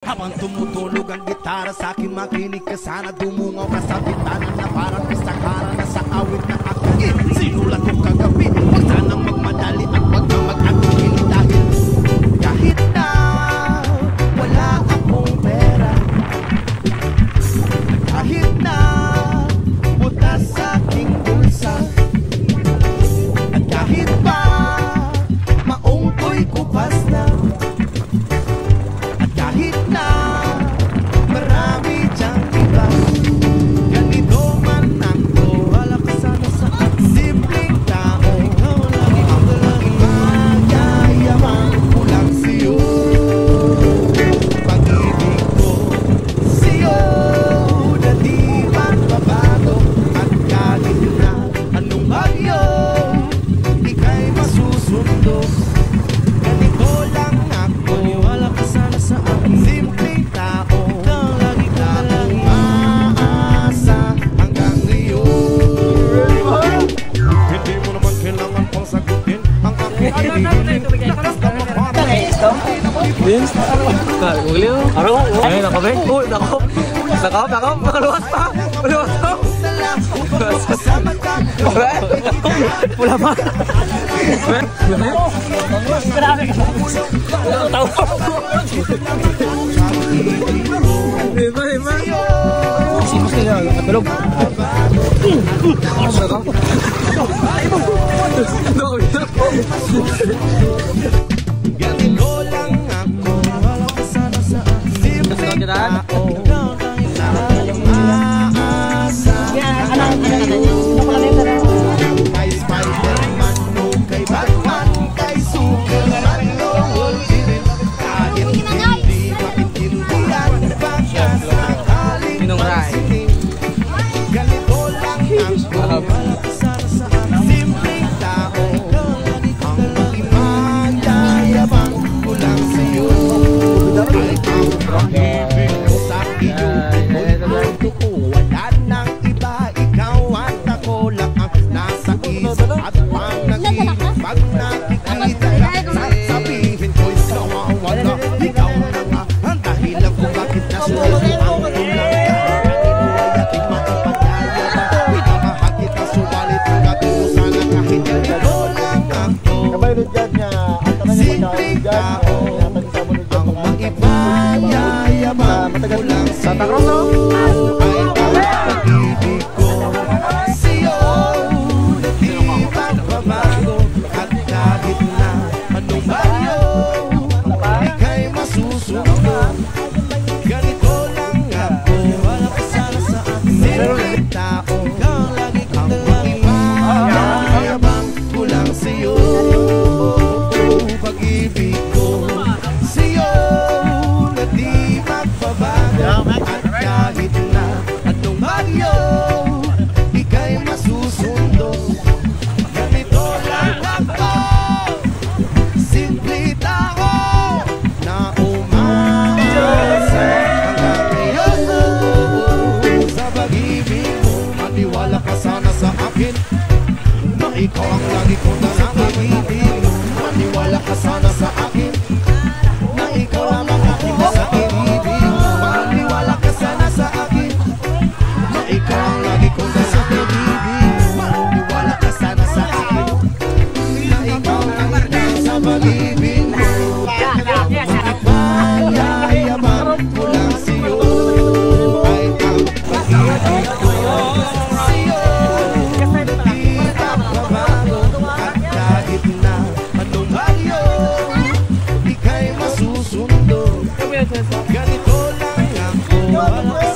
Habang tumutulog ang gitara sa akin, makinig ka sana. Dumungaw ka sa bintana na parang isakara na sa awit na aking sinulat kong kagabi. Huwag sanang magmadali at huwag kang mag-agili dahil kahit na wala akong pera, kahit na butas sa aking bulsa, at kahit pa maong ko'y kupas na, at kahit na marami diyang iba, ganito man ako, wala ka sana sa simpleng tao. Ang laging magayaman ko lang sa'yo, pag-ibig ko sa'yo na di magbabago, at kahit na anong bagyo ika'y masusundo. Ganito lang ako, wala ka sana sa akin, simpleng tao. Lagi ka lang maasa hanggang ngayon. Hindi mo naman kailangan pang sagutin ang aking hinihiling. Vince? Gugliw? Araw? Ay, nakabe? Uy, nakop! Nakop! Makaluwas pa! Makaluwas pa! Pula pa! Grabe ka! Tao! Iba! Simas nila, katulog! Ano ba? Ganito lang ako, wala ka sana sa simpleng tao. Laging maasa hanggang ngayon. Kay Spider-Man o kay Batman, kay Superman o Wolverine, kahit hindi maintindihan baka sakaling magsinin. Ganito lang ako, wala ka sana sa simpleng tao. Ang maging magyayabang ko lang sa'yo ay ang pag-ibig ko sa iyo. Wala nang iba, ikaw at ako lang ang nasa isip at panaginip. Pag nakikita ka, sabihin ko'y nawawala. Ikaw na nga ang dahilan kung bakit nasulit ang kulang ka. Inuway ating maipagayabang, pinamahal kita subalit ang gagawin mo sana kahit ganito lang ako. Simpleng tao, ang maipagayabang ko lang sa'yo ay ang pag-ibig ko sa'yo na di magbabago, at kahit na anong bagyo ika'y masusunod. Ganito lang ako, wala ka sana sa akin, simpleng tao, ang maipagayabang ko lang sa'yo. Pag-ibig ko sa'yo na di magbabago, at kahit na anong bagyo ika'y masusundo. Ganito lang ako, simple tao na umaasa hanggang ngayon. Sa pag-ibig mo, maniwala ka sana sa akin na ikaw ang lagi kong nasa-ibig. Maniwala ka sana sa akin na ikaw ang aking nasa-ibig. Maniwala ka sana sa akin na ikaw ang lagi kong nasa-ibig. Maniwala ka sana sa akin na ikaw ang nasa pag-ibig mo. Ipayayaman ko lang sa'yo ay ang pag-ibig ko sa'yo na di magbabago, at kahit na anong bagyo ika'y masusundo. Ganito lang ako, wala ka